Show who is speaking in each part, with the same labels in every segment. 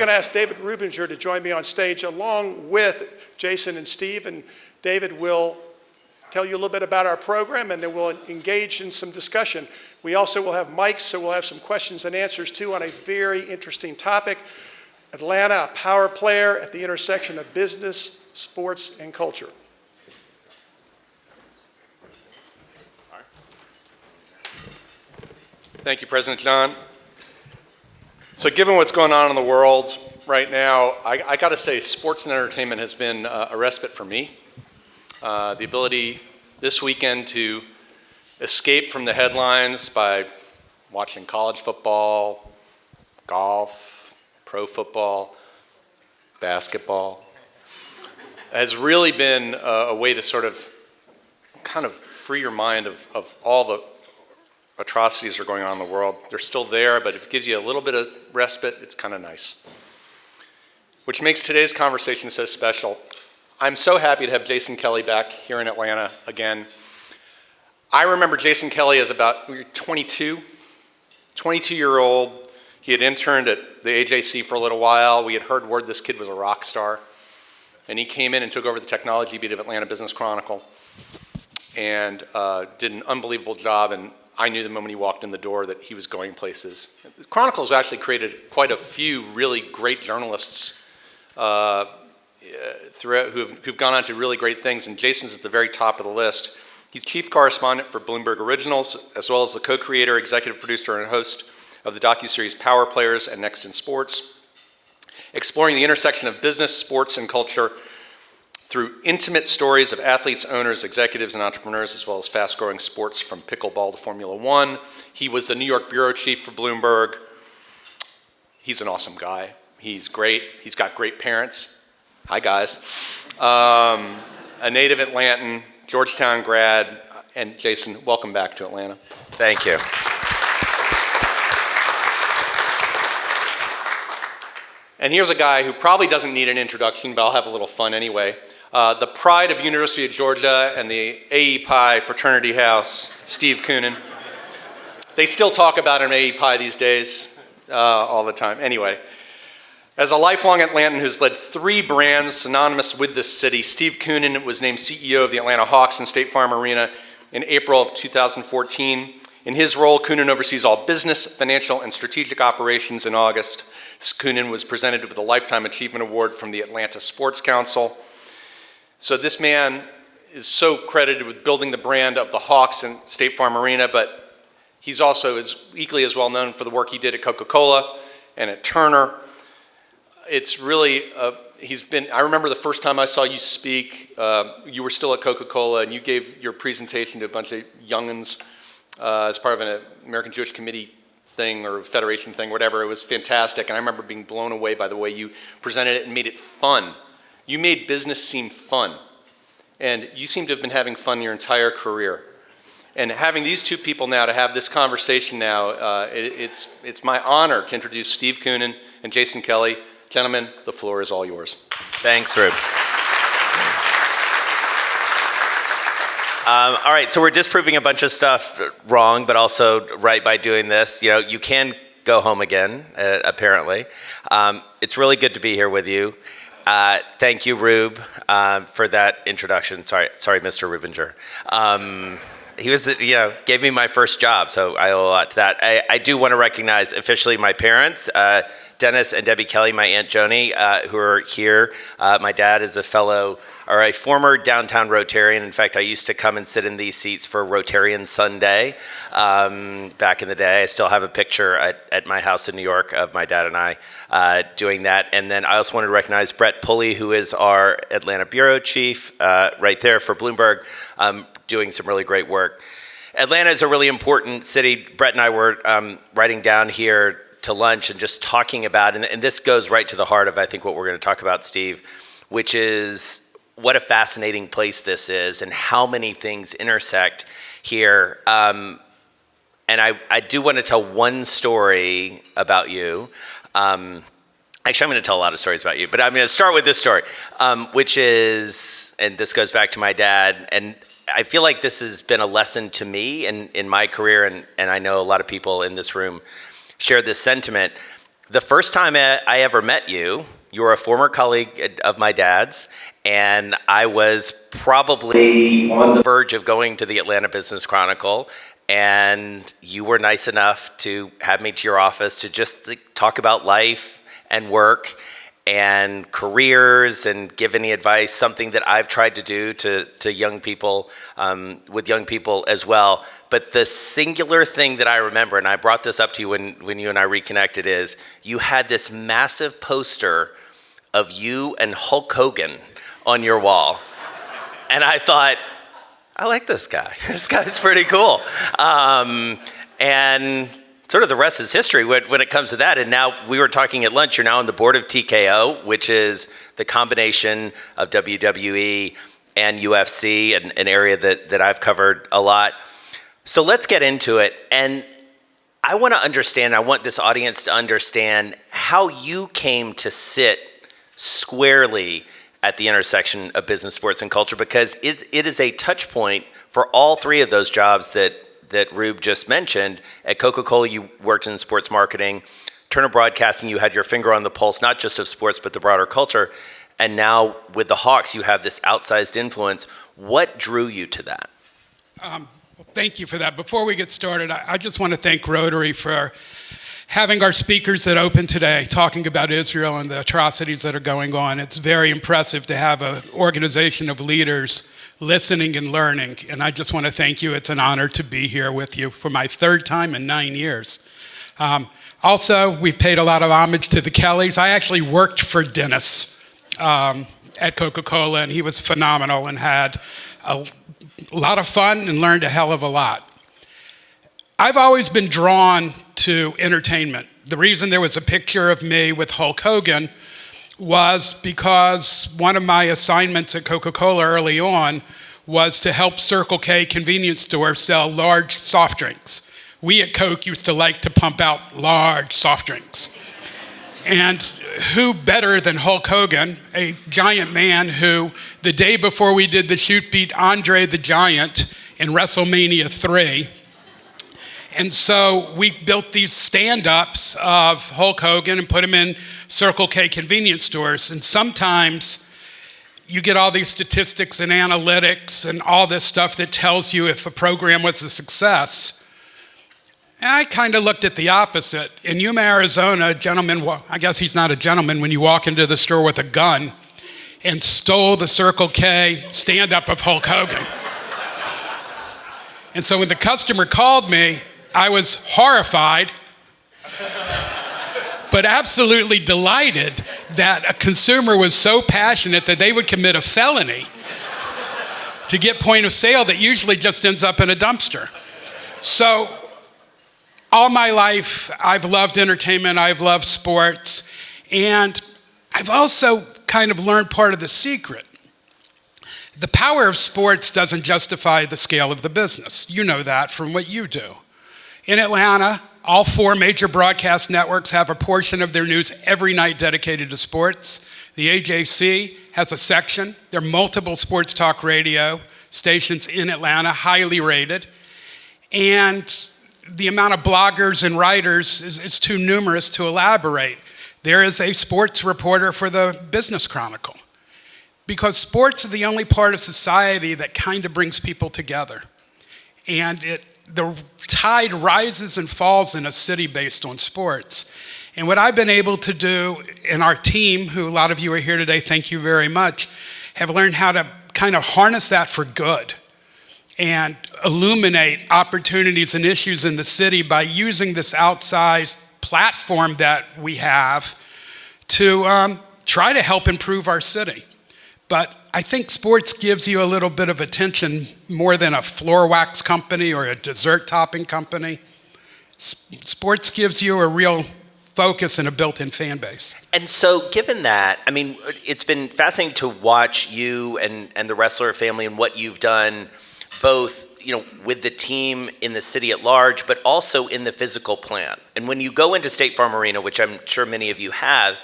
Speaker 1: going to ask David Rubinger to join me on stage along with Jason and Steve, and David will tell you a little bit about our program, and then we'll engage in some discussion. We also will have mics, so we'll have some questions and answers too on a very interesting topic. Atlanta, a power player at the intersection of business, sports, and culture.
Speaker 2: Thank you, President John. So given what's going on in the world right now, I got to say sports and entertainment has been a respite for me. The ability this weekend to escape from the headlines by watching college football, golf, pro football, basketball, has really been a way to sort of kind of free your mind of all the atrocities that are going on in the world. They're still there, but if it gives you a little bit of respite, it's kind of nice. Which makes today's conversation so special. I'm so happy to have Jason Kelly back here in Atlanta again. I remember Jason Kelly as about 22-year-old. He had interned at the AJC for a little while. We had heard word this kid was a rock star. And he came in and took over the technology beat of Atlanta Business Chronicle and did an unbelievable job. And I knew the moment he walked in the door that he was going places. The Chronicle's actually created quite a few really great journalists throughout who've gone on to really great things, and Jason's at the very top of the list. He's chief correspondent for Bloomberg Originals, as well as the co-creator, executive producer, and host of the docuseries Power Players and Next in Sports, exploring the intersection of business, sports, and culture through intimate stories of athletes, owners, executives, and entrepreneurs, as well as fast-growing sports from pickleball to Formula One. He was the New York bureau chief for Bloomberg. He's an awesome guy. He's great. He's got great parents. Hi, guys. A native Atlantan, Georgetown grad, and Jason, welcome back to Atlanta.
Speaker 3: Thank you.
Speaker 2: And here's a guy who probably doesn't need an introduction, but I'll have a little fun anyway. The pride of University of Georgia and the AE Pi fraternity house, Steve Koonin. They still talk about him AE Pi these days, all the time. Anyway, as a lifelong Atlantan who's led 3 brands synonymous with this city, Steve Koonin was named CEO of the Atlanta Hawks and State Farm Arena in April of 2014. In his role, Koonin oversees all business, financial, and strategic operations. In August, Koonin was presented with a Lifetime Achievement Award from the Atlanta Sports Council. So this man is so credited with building the brand of the Hawks and State Farm Arena, but he's also equally as well known for the work he did at Coca-Cola and at Turner. It's really, I remember the first time I saw you speak, you were still at Coca-Cola and you gave your presentation to a bunch of young'uns as part of an American Jewish Committee thing or Federation thing, whatever. It was fantastic, and I remember being blown away by the way you presented it and made it fun. You made business seem fun, and you seem to have been having fun your entire career. And having these two people now to have this conversation now, it's my honor to introduce Steve Koonin and Jason Kelly. Gentlemen, the floor is all yours.
Speaker 3: Thanks, Rube. All right, so we're disproving a bunch of stuff wrong, but also right by doing this. You know, you can go home again, apparently. It's really good to be here with you. Thank you, Rube, for that introduction. Sorry, Mr. Rubinger. He was, gave me my first job, so I owe a lot to that. I do want to recognize officially my parents, Dennis and Debbie Kelly, my Aunt Joni, who are here. My dad is a former downtown Rotarian. In fact, I used to come and sit in these seats for Rotarian Sunday back in the day. I still have a picture at my house in New York of my dad and I doing that. And then I also wanted to recognize Brett Pulley, who is our Atlanta bureau chief right there for Bloomberg, doing some really great work. Atlanta is a really important city. Brett and I were riding down here to lunch and just talking about, and this goes right to the heart of, I think, what we're going to talk about, Steve, which is what a fascinating place this is and how many things intersect here. And I do want to tell one story about you. Actually, I'm going to tell a lot of stories about you, but I'm going to start with this story, which is, and this goes back to my dad, and I feel like this has been a lesson to me in my career, and I know a lot of people in this room share this sentiment. The first time I ever met you, you were a former colleague of my dad's, and I was probably on the verge of going to the Atlanta Business Chronicle, and you were nice enough to have me to your office to just talk about life and work and careers and give any advice, something that I've tried to do to young people, with young people as well. But the singular thing that I remember, and I brought this up to you when you and I reconnected, is you had this massive poster of you and Hulk Hogan on your wall. And I thought, I like this guy. This guy's pretty cool. And sort of the rest is history when it comes to that. And now we were talking at lunch, you're now on the board of TKO, which is the combination of WWE and UFC, an area that I've covered a lot. So let's get into it. And I want to understand, I want this audience to understand how you came to sit squarely at the intersection of business, sports, and culture, because it is a touch point for all three of those jobs that Rube just mentioned. At Coca-Cola, you worked in sports marketing. Turner Broadcasting, you had your finger on the pulse, not just of sports, but the broader culture. And now with the Hawks, you have this outsized influence. What drew you to that?
Speaker 4: Well, thank you for that. Before we get started, I just want to thank Rotary for having our speakers that open today talking about Israel and the atrocities that are going on. It's very impressive to have an organization of leaders listening and learning. And I just want to thank you. It's an honor to be here with you for my third time in 9 years. Also, we've paid a lot of homage to the Kellys. I actually worked for Dennis at Coca-Cola, and he was phenomenal and had a lot of fun and learned a hell of a lot. I've always been drawn to entertainment. The reason there was a picture of me with Hulk Hogan was because one of my assignments at Coca-Cola early on was to help Circle K convenience stores sell large soft drinks. We at Coke used to like to pump out large soft drinks. And who better than Hulk Hogan, a giant man who the day before we did the shoot beat Andre the Giant in WrestleMania 3. And so we built these stand-ups of Hulk Hogan and put them in Circle K convenience stores. And sometimes you get all these statistics and analytics and all this stuff that tells you if a program was a success. And I kind of looked at the opposite. In Yuma, Arizona, a gentleman, I guess he's not a gentleman when you walk into the store with a gun, and stole the Circle K stand-up of Hulk Hogan. And so when the customer called me, I was horrified, but absolutely delighted that a consumer was so passionate that they would commit a felony to get point of sale that usually just ends up in a dumpster. So all my life, I've loved entertainment, I've loved sports, and I've also kind of learned part of the secret. The power of sports doesn't justify the scale of the business. You know that from what you do. In Atlanta, all 4 major broadcast networks have a portion of their news every night dedicated to sports. The AJC has a section. There are multiple sports talk radio stations in Atlanta, highly rated. And the amount of bloggers and writers is too numerous to elaborate. There is a sports reporter for the Business Chronicle, because sports are the only part of society that kind of brings people together. And the tide rises and falls in a city based on sports. And what I've been able to do, and our team, who a lot of you are here today, thank you very much, have learned how to kind of harness that for good and illuminate opportunities and issues in the city by using this outsized platform that we have to try to help improve our city. But I think sports gives you a little bit of attention more than a floor wax company or a dessert topping company. Sports gives you a real focus and a built-in fan base.
Speaker 3: And so given that, I mean, it's been fascinating to watch you and the Wrestler family and what you've done, both, you know, with the team in the city at large, but also in the physical plant. And when you go into State Farm Arena, which I'm sure many of you have,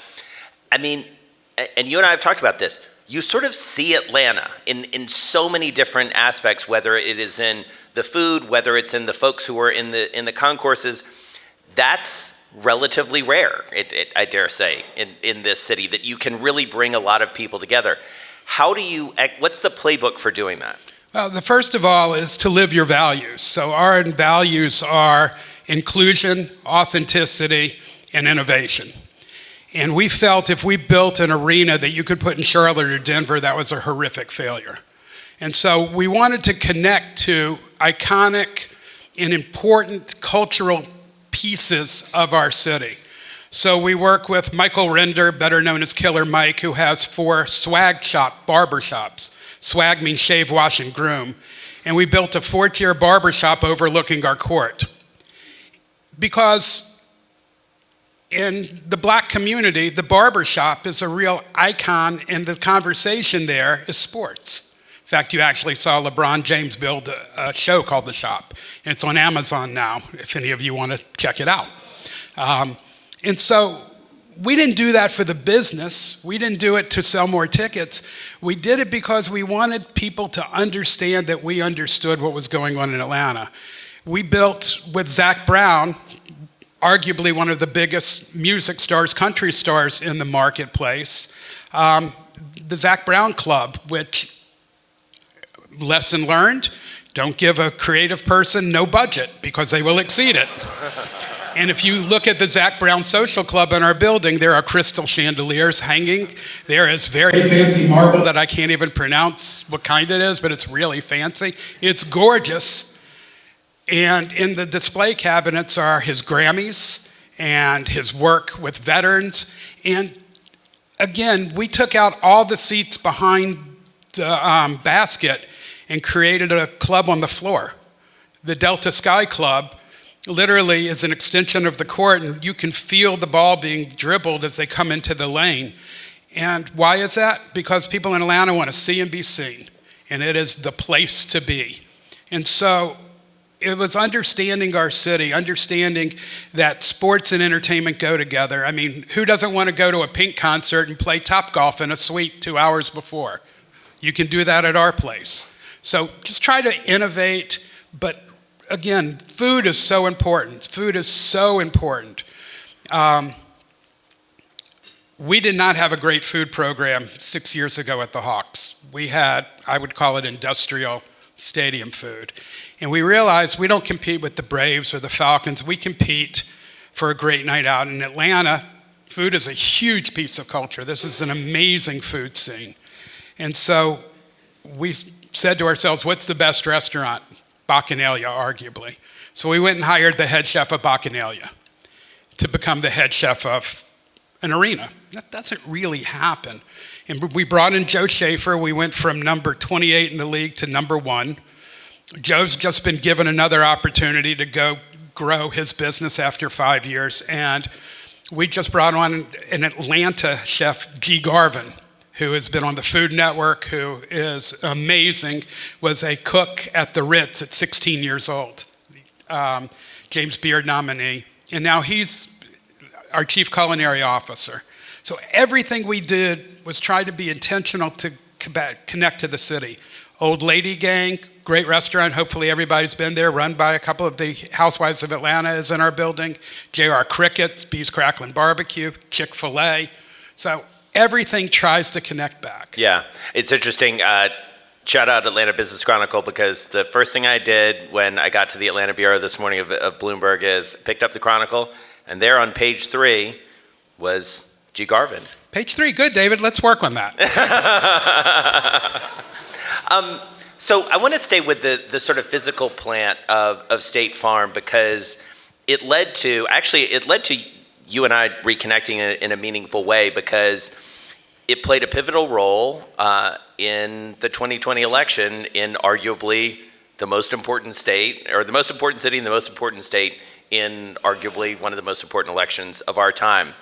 Speaker 3: I mean, and you and I have talked about this, you sort of see Atlanta in so many different aspects, whether it is in the food, whether it's in the folks who are in the concourses. That's relatively rare, I dare say, in this city, that you can really bring a lot of people together. What's the playbook for doing that?
Speaker 4: Well, the first of all is to live your values. So our values are inclusion, authenticity, and innovation. And we felt if we built an arena that you could put in Charlotte or Denver, that was a horrific failure. And so we wanted to connect to iconic and important cultural pieces of our city. So we work with Michael Render, better known as Killer Mike, who has 4 swag shop barbershops. Swag means shave, wash, and groom. And we built a 4-tier barbershop overlooking our court. Because in the black community, the barbershop is a real icon, and the conversation there is sports. In fact, you actually saw LeBron James build a show called The Shop, and it's on Amazon now, if any of you want to check it out. And so we didn't do that for the business. We didn't do it to sell more tickets. We did it because we wanted people to understand that we understood what was going on in Atlanta. We built with Zach Brown, arguably one of the biggest music stars, country stars in the marketplace, the Zach Brown Club, which, lesson learned, don't give a creative person no budget because they will exceed it. And if you look at the Zach Brown Social Club in our building, there are crystal chandeliers hanging. There is very fancy marble that I can't even pronounce what kind it is, but it's really fancy. It's gorgeous. And in the display cabinets are his Grammys and his work with veterans. And again, we took out all the seats behind the basket and created a club on the floor. The Delta Sky Club literally is an extension of the court, and you can feel the ball being dribbled as they come into the lane. And why is that? Because people in Atlanta want to see and be seen, and it is the place to be. And so it was understanding our city, understanding that sports and entertainment go together. I mean, who doesn't want to go to a Pink concert and play Topgolf in a suite 2 hours before? You can do that at our place. So just try to innovate, but again, food is so important. Food is so important. We did not have a great food program 6 years ago at the Hawks. We had, I would call it industrial stadium food. And we realized we don't compete with the Braves or the Falcons. We compete for a great night out. In Atlanta, food is a huge piece of culture. This is an amazing food scene. And so we said to ourselves, what's the best restaurant? Bacchanalia, arguably. So we went and hired the head chef of Bacchanalia to become the head chef of an arena. That doesn't really happen. And we brought in Joe Schaefer. We went from number 28 in the league to number 1. Joe's just been given another opportunity to go grow his business after 5 years. And we just brought on an Atlanta chef, G. Garvin, who has been on the Food Network, who is amazing, was a cook at the Ritz at 16 years old, James Beard nominee. And now he's our chief culinary officer. So everything we did was try to be intentional to connect to the city. Old Lady Gang, great restaurant, hopefully everybody's been there, run by a couple of the Housewives of Atlanta is in our building. J.R. Cricket's, Bee's Cracklin' Barbecue, Chick-fil-A. So everything tries to connect back.
Speaker 3: Yeah, it's interesting. Shout out Atlanta Business Chronicle, because the first thing I did when I got to the Atlanta Bureau this morning of Bloomberg is picked up the Chronicle, and there on page 3 was G. Garvin.
Speaker 4: Page 3, good, David. Let's work on that.
Speaker 3: So I want to stay with the sort of physical plant of State Farm, because it led to you and I reconnecting in a meaningful way, because it played a pivotal role in the 2020 election in arguably the most important state, or the most important city in the most important state in arguably one of the most important elections of our time.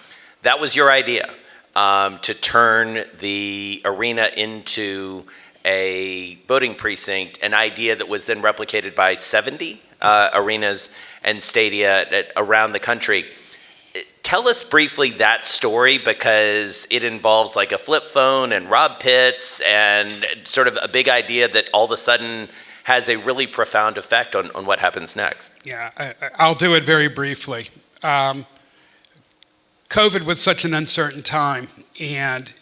Speaker 3: That was your idea, to turn the arena into a voting precinct, an idea that was then replicated by 70 arenas and stadia around the country. Tell us briefly that story, because it involves like a flip phone and Rob Pitts and sort of a big idea that all of a sudden has a really profound effect on what happens next.
Speaker 4: Yeah, I'll do it very briefly. COVID was such an uncertain time, and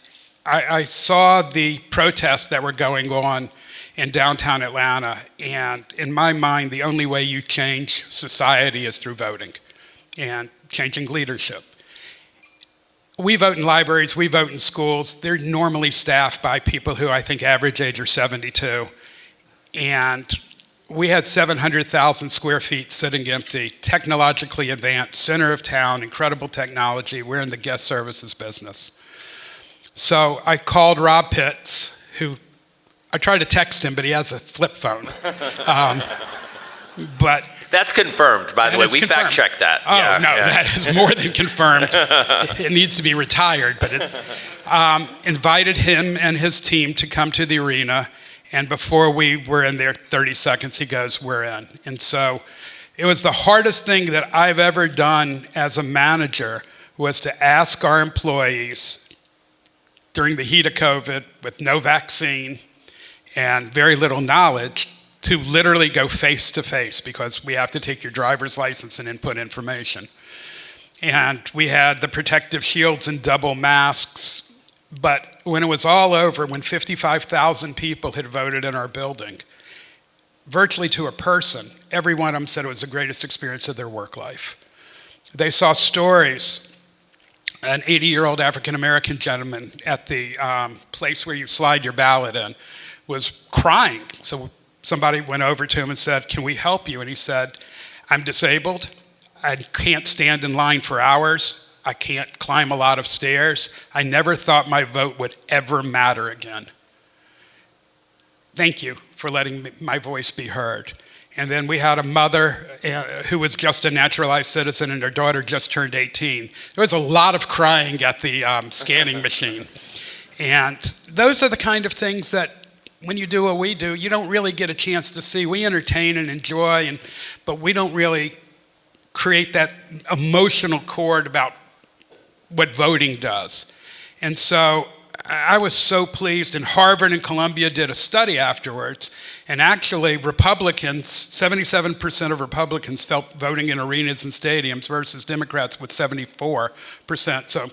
Speaker 4: I saw the protests that were going on in downtown Atlanta, and in my mind, the only way you change society is through voting and changing leadership. We vote in libraries, we vote in schools. They're normally staffed by people who I think average age are 72. And we had 700,000 square feet sitting empty, technologically advanced, center of town, incredible technology. We're in the guest services business. So I called Rob Pitts, who I tried to text him, but he has a flip phone. But
Speaker 3: That's confirmed, by the way. We fact-checked that.
Speaker 4: Oh, that is more than confirmed. It needs to be retired, but invited him and his team to come to the arena, and before we were in there 30 seconds, he goes, "We're in." And so it was the hardest thing that I've ever done as a manager, was to ask our employees during the heat of COVID, with no vaccine and very little knowledge, to literally go face to face, because we have to take your driver's license and input information. And we had the protective shields and double masks, but when it was all over, when 55,000 people had voted in our building, virtually to a person, every one of them said it was the greatest experience of their work life. They saw stories. An 80-year-old African-American gentleman at the place where you slide your ballot in was crying. So somebody went over to him and said, "Can we help you?" And he said, "I'm disabled. I can't stand in line for hours. I can't climb a lot of stairs. I never thought my vote would ever matter again. Thank you for letting my voice be heard." And then we had a mother who was just a naturalized citizen, and her daughter just turned 18. There was a lot of crying at the scanning machine. And those are the kind of things that, when you do what we do, you don't really get a chance to see. We entertain and enjoy, but we don't really create that emotional chord about what voting does. And so I was so pleased, and Harvard and Columbia did a study afterwards, and actually Republicans, 77% of Republicans felt voting in arenas and stadiums versus Democrats with 74%, so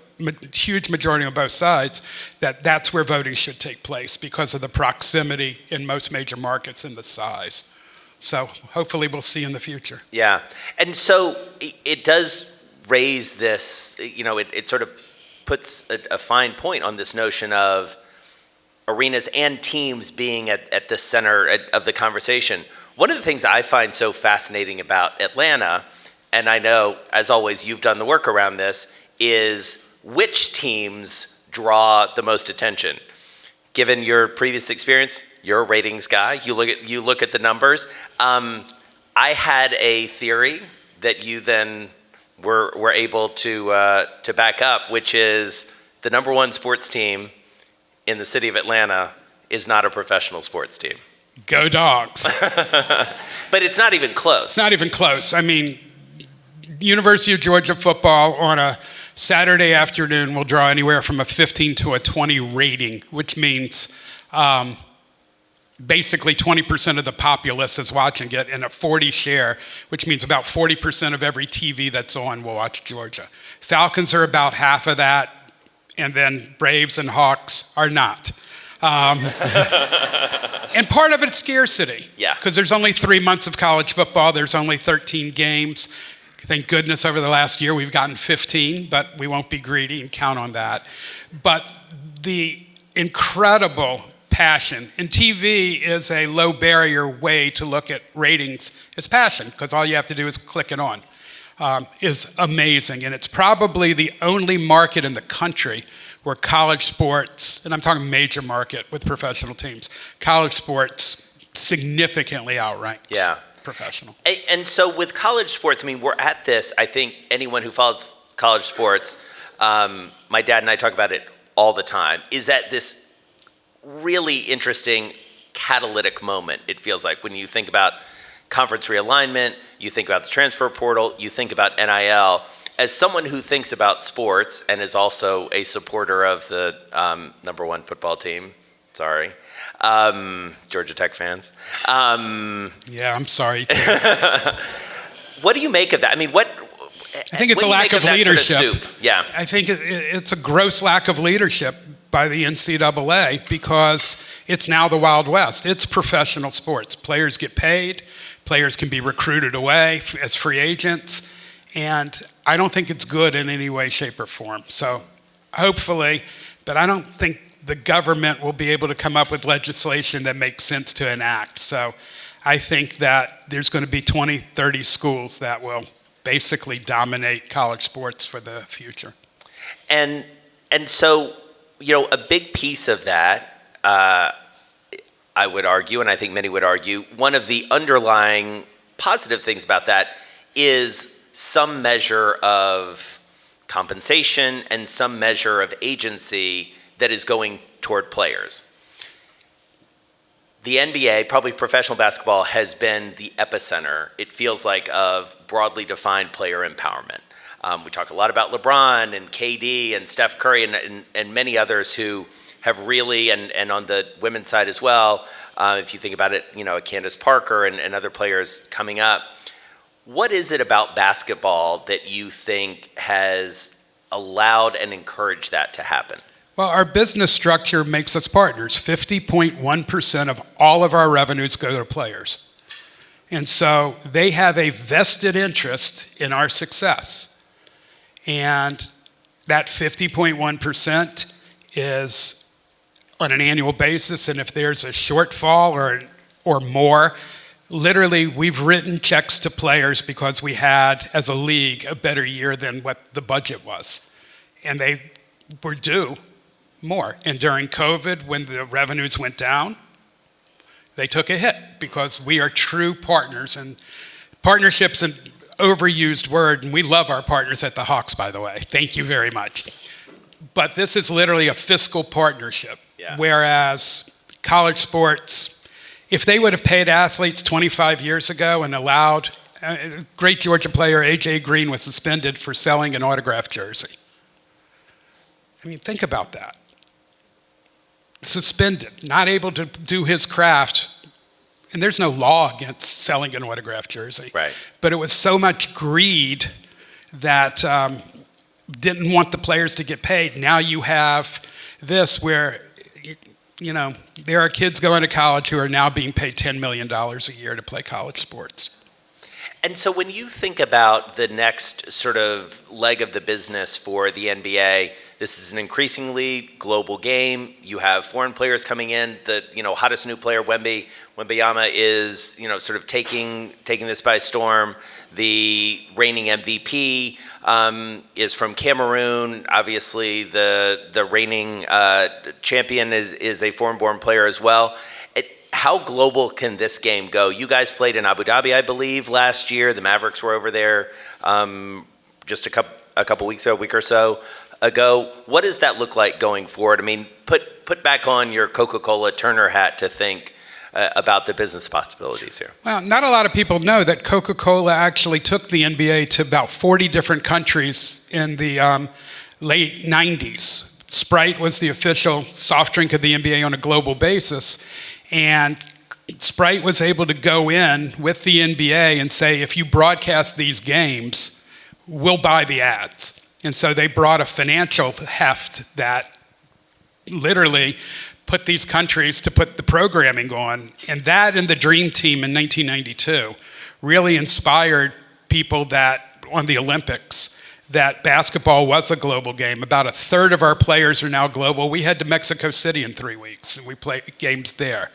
Speaker 4: huge majority on both sides, that's where voting should take place because of the proximity in most major markets and the size. So hopefully we'll see in the future.
Speaker 3: Yeah, and so it does raise this, it sort of puts a fine point on this notion of arenas and teams being at the center of the conversation. One of the things I find so fascinating about Atlanta, and I know, as always, you've done the work around this, is which teams draw the most attention. Given your previous experience, you're a ratings guy, you look at the numbers. I had a theory that you then were able to back up, which is the number one sports team in the city of Atlanta is not a professional sports team.
Speaker 4: Go Dogs.
Speaker 3: But it's not even close.
Speaker 4: It's not even close. I mean, University of Georgia football on a Saturday afternoon will draw anywhere from a 15 to a 20 rating, which means basically 20% of the populace is watching it, and a 40 share, which means about 40% of every TV that's on will watch Georgia. Falcons are about half of that, and then Braves and Hawks are not. And part of it's scarcity.
Speaker 3: Yeah.
Speaker 4: Because there's only 3 months of college football, there's only 13 games. Thank goodness over the last year we've gotten 15, but we won't be greedy and count on that. But the incredible passion, and TV is a low barrier way to look at ratings, is passion, because all you have to do is click it on, is amazing. And it's probably the only market in the country where college sports, and I'm talking major market with professional teams, college sports significantly outranks professional.
Speaker 3: And so with college sports, I mean, we're at this, I think anyone who follows college sports, my dad and I talk about it all the time, is at this really interesting catalytic moment, it feels like, when you think about conference realignment, you think about the transfer portal, you think about NIL. As someone who thinks about sports and is also a supporter of the number one football team, Georgia Tech fans.
Speaker 4: Yeah, I'm sorry.
Speaker 3: What do you make of that? I mean,
Speaker 4: I think it's a
Speaker 3: What do you
Speaker 4: lack
Speaker 3: make
Speaker 4: of
Speaker 3: that
Speaker 4: leadership.
Speaker 3: sort of soup? Yeah.
Speaker 4: I think it's a gross lack of leadership by the NCAA because it's now the Wild West. It's professional sports. Players get paid. Players can be recruited away as free agents. And I don't think it's good in any way, shape, or form. So hopefully, but I don't think the government will be able to come up with legislation that makes sense to enact. So I think that there's going to be 20, 30 schools that will basically dominate college sports for the future.
Speaker 3: And so, a big piece of that, I would argue, and I think many would argue, one of the underlying positive things about that is some measure of compensation and some measure of agency that is going toward players. The NBA, probably professional basketball, has been the epicenter, it feels like, of broadly defined player empowerment. We talk a lot about LeBron and KD and Steph Curry and many others who have really, and on the women's side as well, if you think about it, Candace Parker and other players coming up. What is it about basketball that you think has allowed and encouraged that to happen?
Speaker 4: Well, our business structure makes us partners. 50.1% of all of our revenues go to players. And so they have a vested interest in our success. And that 50.1% is on an annual basis, and if there's a shortfall or more, literally we've written checks to players because we had, as a league, a better year than what the budget was. And they were due more. And during COVID, when the revenues went down, they took a hit because we are true partners. And partnership's an overused word, and we love our partners at the Hawks, by the way. Thank you very much. But this is literally a fiscal partnership. Yeah. Whereas college sports, if they would have paid athletes 25 years ago and allowed, great Georgia player A.J. Green was suspended for selling an autographed jersey. I mean, think about that. Suspended, not able to do his craft, and there's no law against selling an autographed jersey.
Speaker 3: Right.
Speaker 4: But it was so much greed that didn't want the players to get paid. Now you have this where, there are kids going to college who are now being paid $10 million a year to play college sports.
Speaker 3: And so when you think about the next sort of leg of the business for the NBA, this is an increasingly global game. You have foreign players coming in. The hottest new player, Wembanyama, is sort of taking this by storm. The reigning MVP is from Cameroon. Obviously, the reigning champion is a foreign-born player as well. How global can this game go? You guys played in Abu Dhabi, I believe, last year. The Mavericks were over there just a couple weeks ago, a week or so ago. What does that look like going forward? I mean, put back on your Coca-Cola Turner hat to think about the business possibilities here.
Speaker 4: Well, not a lot of people know that Coca-Cola actually took the NBA to about 40 different countries in the late 90s. Sprite was the official soft drink of the NBA on a global basis. And Sprite was able to go in with the NBA and say, if you broadcast these games, we'll buy the ads. And so they brought a financial heft that literally put these countries to put the programming on. And that and the Dream Team in 1992 really inspired people that on the Olympics that basketball was a global game. About a third of our players are now global. We head to Mexico City in 3 weeks, and we play games there.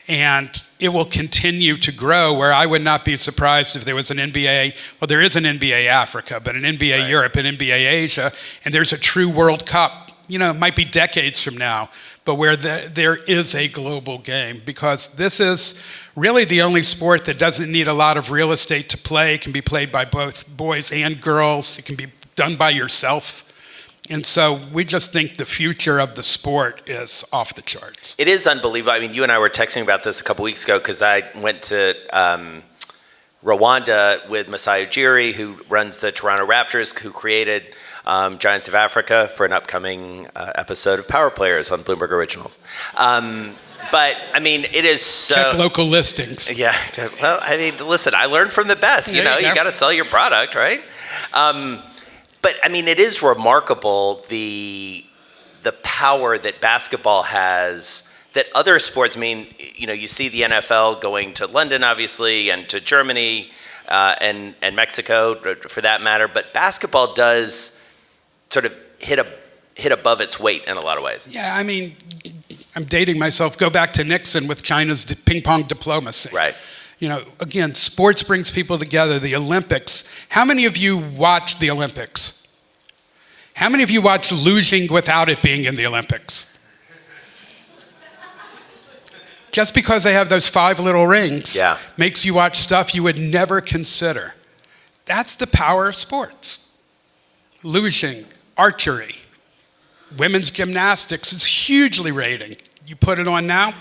Speaker 4: And it will continue to grow, where I would not be surprised if there was an NBA, well, there is an NBA Africa, but an NBA right. Europe, an NBA Asia, and there's a true World Cup. It might be decades from now, but where there is a global game, because this is really the only sport that doesn't need a lot of real estate to play. It can be played by both boys and girls. It can be done by yourself. And so we just think the future of the sport is off the charts.
Speaker 3: It is unbelievable. I mean, you and I were texting about this a couple weeks ago because I went to Rwanda with Masai Ujiri, who runs the Toronto Raptors, who created Giants of Africa for an upcoming episode of Power Players on Bloomberg Originals. But, I mean, it is so...
Speaker 4: Check local listings.
Speaker 3: Yeah. Well, I mean, listen, I learned from the best. You got to sell your product, right? But I mean, it is remarkable the power that basketball has that other sports. I mean, you see the NFL going to London, obviously, and to Germany and Mexico, for that matter. But basketball does sort of hit above its weight in a lot of ways.
Speaker 4: Yeah, I mean, I'm dating myself. Go back to Nixon with China's ping pong diplomacy.
Speaker 3: Right.
Speaker 4: Again, sports brings people together. The Olympics. How many of you watched the Olympics? How many of you watched losing without it being in the Olympics? Just because they have those 5 little rings makes you watch stuff you would never consider. That's the power of sports. Lugeing, archery, women's gymnastics is hugely rating. You put it on now,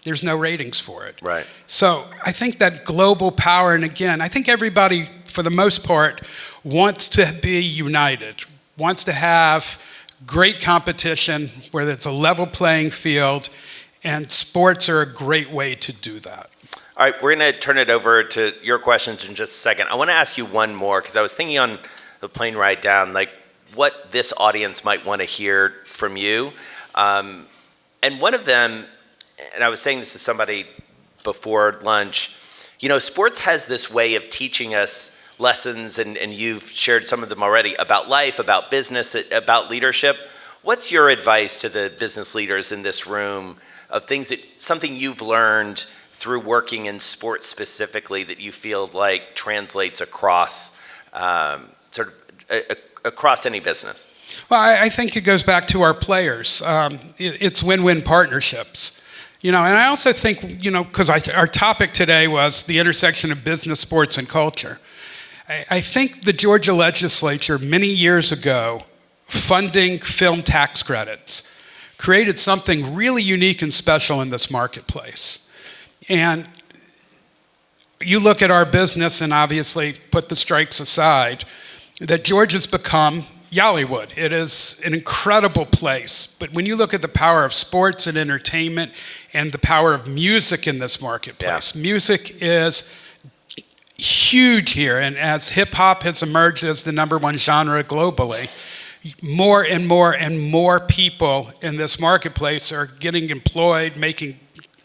Speaker 4: there's no ratings for it.
Speaker 3: Right.
Speaker 4: So I think that global power, and again, I think everybody, for the most part, wants to be united, wants to have great competition where it's a level playing field, and sports are a great way to do that.
Speaker 3: All right, we're going to turn it over to your questions in just a second. I want to ask you one more, because I was thinking on the plane ride down, like what this audience might want to hear from you. And one of them, and I was saying this to somebody before lunch, sports has this way of teaching us lessons, and you've shared some of them already, about life, about business, about leadership. What's your advice to the business leaders in this room of something you've learned through working in sports specifically that you feel like translates across across any business?
Speaker 4: Well, I think it goes back to our players. It's win-win partnerships. And I also think, because our topic today was the intersection of business, sports, and culture. I think the Georgia legislature many years ago, funding film tax credits, created something really unique and special in this marketplace. And you look at our business, and obviously put the strikes aside, that Georgia's become Yollywood. It is an incredible place. But when you look at the power of sports and entertainment and the power of music in this marketplace, music is huge here. And as hip hop has emerged as the #1 genre globally, more and more and more people in this marketplace are getting employed,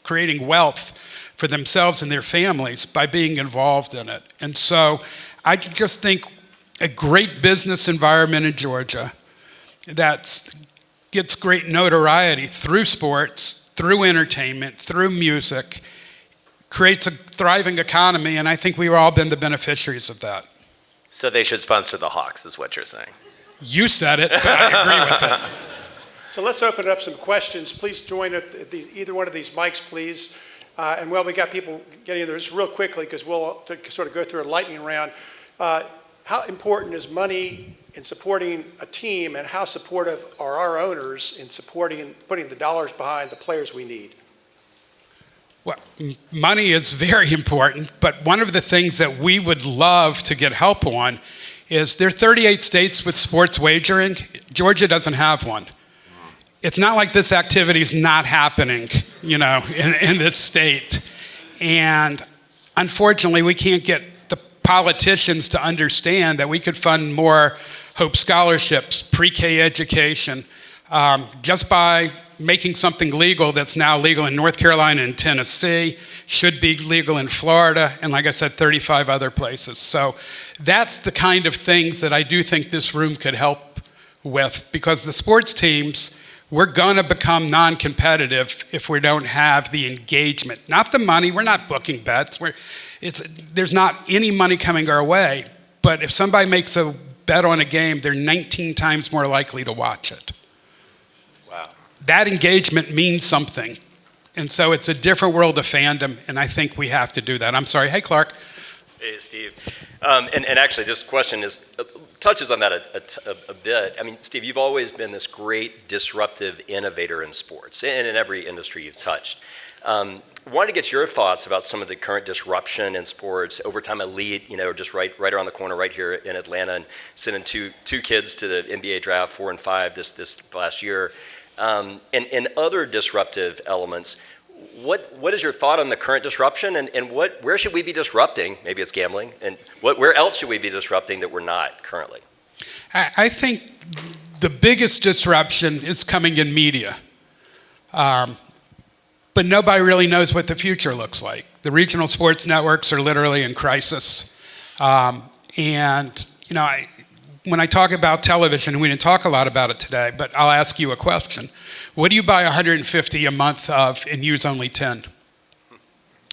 Speaker 4: creating wealth for themselves and their families by being involved in it. And so I just think a great business environment in Georgia that gets great notoriety through sports, through entertainment, through music, creates a thriving economy, and I think we've all been the beneficiaries of that.
Speaker 3: So they should sponsor the Hawks, is what you're saying.
Speaker 4: You said it, but I agree with it.
Speaker 1: So let's open up some questions. Please join at either one of these mics, please. And while we got people getting in there, just real quickly, because we'll sort of go through a lightning round. How important is money in supporting a team, and how supportive are our owners in supporting and putting the dollars behind the players we need?
Speaker 4: Well, money is very important, but one of the things that we would love to get help on is there are 38 states with sports wagering. Georgia doesn't have one. It's not like this activity is not happening, in this state. And unfortunately, we can't get the politicians to understand that we could fund more Hope scholarships, pre-K education, just by making something legal that's now legal in North Carolina and Tennessee, should be legal in Florida, and like I said, 35 other places. So that's the kind of things that I do think this room could help with, because the sports teams, we're going to become non-competitive if we don't have the engagement. Not the money. We're not booking bets. There's not any money coming our way. But if somebody makes a bet on a game, they're 19 times more likely to watch it.
Speaker 3: Wow.
Speaker 4: That engagement means something. And so it's a different world of fandom, and I think we have to do that. I'm sorry. Hey, Clark.
Speaker 5: Hey, Steve. And actually, this question touches on that a bit. I mean, Steve, you've always been this great disruptive innovator in sports and in every industry you've touched. Wanted to get your thoughts about some of the current disruption in sports. Overtime Elite, just right around the corner, right here in Atlanta, and sending two kids to the NBA draft, 4 and 5 this last year, and other disruptive elements. what is your thought on the current disruption, and where should we be disrupting? Maybe it's gambling, and where else should we be disrupting that we're not currently?
Speaker 4: I think the biggest disruption is coming in media. But nobody really knows what the future looks like. The regional sports networks are literally in crisis. And, you know, when I talk about television, we didn't talk a lot about it today, but I'll ask you a question. What do you buy 150 a month of and use only 10?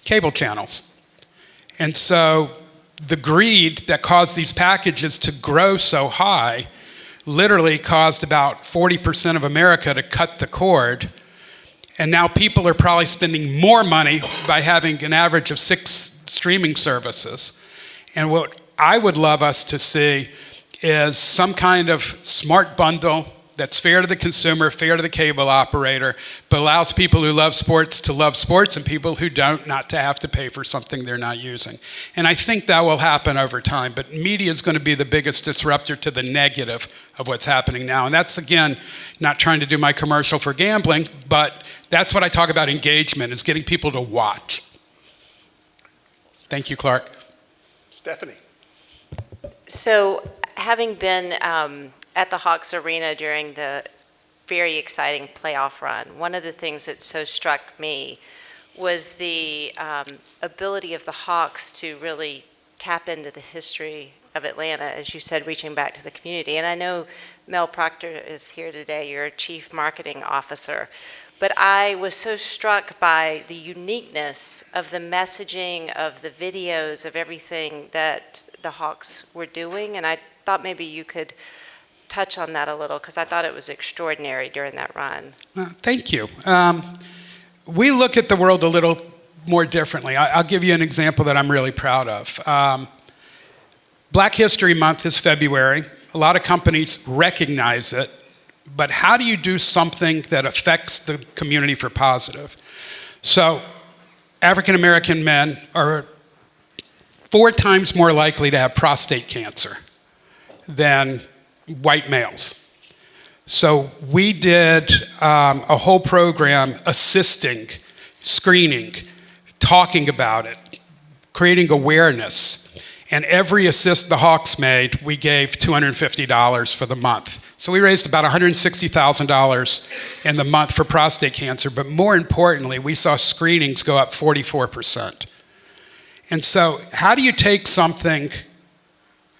Speaker 4: Cable channels. And so the greed that caused these packages to grow so high literally caused about 40% of America to cut the cord. And now people are probably spending more money by having an average of 6 streaming services. And what I would love us to see is some kind of smart bundle that's fair to the consumer, fair to the cable operator, but allows people who love sports to love sports and people who don't not to have to pay for something they're not using. And I think that will happen over time, but media is going to be the biggest disruptor to the negative of what's happening now. And that's, again, not trying to do my commercial for gambling, but that's what I talk about engagement, is getting people to watch. Thank you, Clark.
Speaker 1: Stephanie.
Speaker 6: So, having been at the Hawks Arena during the very exciting playoff run, one of the things that so struck me was the ability of the Hawks to really tap into the history of Atlanta, as you said, reaching back to the community. And I know Mel Proctor is here today, you're a chief marketing officer. But I was so struck by the uniqueness of the messaging, of the videos, of everything that the Hawks were doing. And I thought maybe you could touch on that a little, because I thought it was extraordinary during that run.
Speaker 4: Thank you. We look at the world a little more differently. I'll give you an example that I'm really proud of. Black History Month is February. A lot of companies recognize it. But how do you do something that affects the community for positive? So African American men are 4 times more likely to have prostate cancer than white males. So we did a whole program assisting, screening, talking about it, creating awareness. And every assist the Hawks made, we gave $250 for the month. So we raised about $160,000 in the month for prostate cancer, but more importantly, we saw screenings go up 44%. And so how do you take something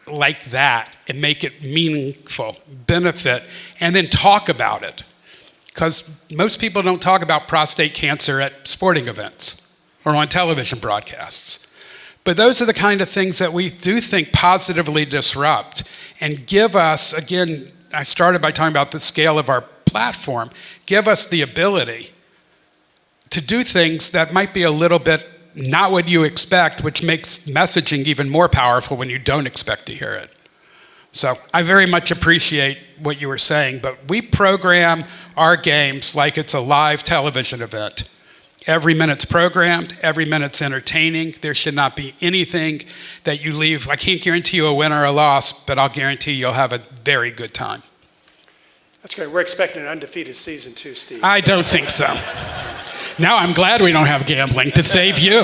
Speaker 4: like that and make it meaningful, benefit, and then talk about it? Because most people don't talk about prostate cancer at sporting events or on television broadcasts. But those are the kind of things that we do think positively disrupt and give us, again, I started by talking about the scale of our platform, give us the ability to do things that might be a little bit not what you expect, which makes messaging even more powerful when you don't expect to hear it. So I very much appreciate what you were saying, but we program our games like it's a live television event. Every minute's programmed, every minute's entertaining. There should not be anything that you leave. I can't guarantee you a win or a loss, but I'll guarantee you'll have a very good time.
Speaker 1: That's great. We're expecting an undefeated season too, Steve.
Speaker 4: I don't think so. Now I'm glad we don't have gambling to save you.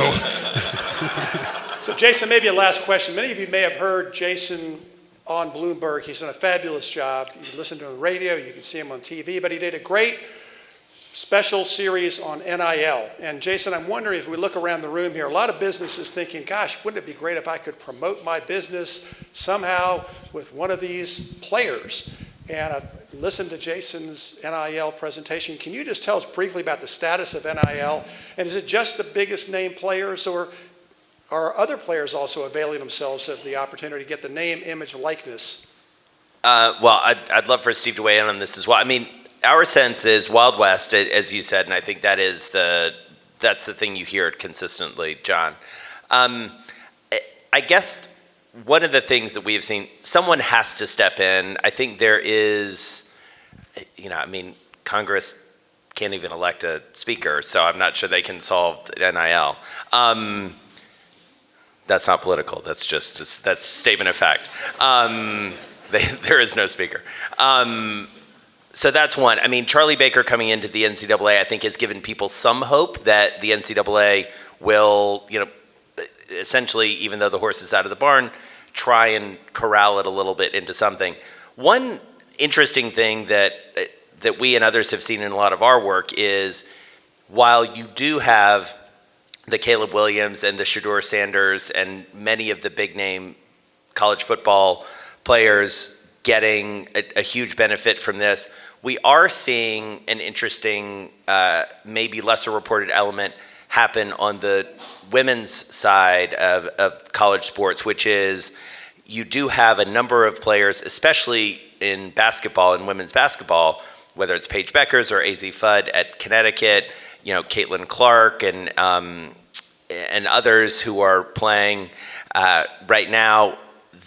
Speaker 1: So Jason, maybe a last question. Many of you may have heard Jason on Bloomberg. He's done a fabulous job. You can listen to him on the radio, you can see him on TV, but he did a great special series on NIL. And Jason, I'm wondering, as we look around the room here, a lot of businesses thinking, gosh, wouldn't it be great if I could promote my business somehow with one of these players? And I've listened to Jason's NIL presentation. Can you just tell us briefly about the status of NIL? And is it just the biggest name players, or are other players also availing themselves of the opportunity to get the name, image, likeness?
Speaker 3: Well, I'd love for Steve to weigh in on this as well. I mean, our sense is Wild West, as you said, and I think that's the thing you hear consistently, John. I guess one of the things that we have seen, someone has to step in. I think there is, Congress can't even elect a speaker, so I'm not sure they can solve NIL. That's not political. That's a statement of fact. There is no speaker. So that's one. I mean, Charlie Baker coming into the NCAA, I think, has given people some hope that the NCAA will, essentially, even though the horse is out of the barn, try and corral it a little bit into something. One interesting thing that we and others have seen in a lot of our work is, while you do have the Caleb Williams and the Shedeur Sanders and many of the big name college football players getting a huge benefit from this, we are seeing an interesting, maybe lesser reported element happen on the women's side of college sports, which is you do have a number of players, especially in basketball and women's basketball, whether it's Paige Beckers or AZ Fudd at Connecticut, Caitlin Clark and others who are playing right now.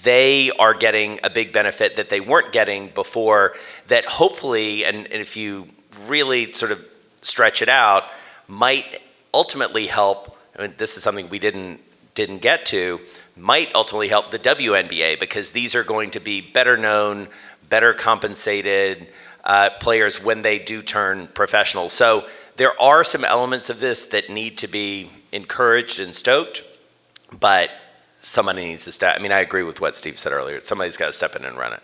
Speaker 3: They are getting a big benefit that they weren't getting before, that hopefully, and if you really sort of stretch it out, might ultimately help. I mean, this is something we didn't get to, might ultimately help the WNBA, because these are going to be better known, better compensated players when they do turn professional. So there are some elements of this that need to be encouraged and stoked, but somebody needs to step. I mean, I agree with what Steve said earlier. Somebody's got to step in and run it.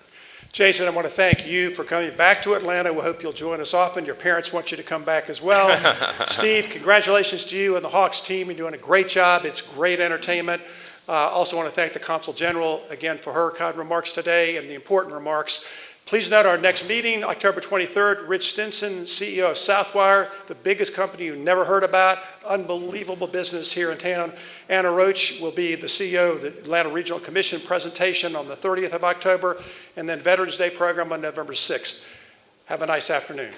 Speaker 1: Jason, I want to thank you for coming back to Atlanta. We hope you'll join us often. Your parents want you to come back as well. Steve, congratulations to you and the Hawks team. You're doing a great job. It's great entertainment. Also want to thank the Consul General again for her kind remarks today and the important remarks. Please note our next meeting, October 23rd, Rich Stinson, CEO of Southwire, the biggest company you never heard about, unbelievable business here in town. Anna Roach will be the CEO of the Atlanta Regional Commission presentation on the 30th of October, and then Veterans Day program on November 6th. Have a nice afternoon.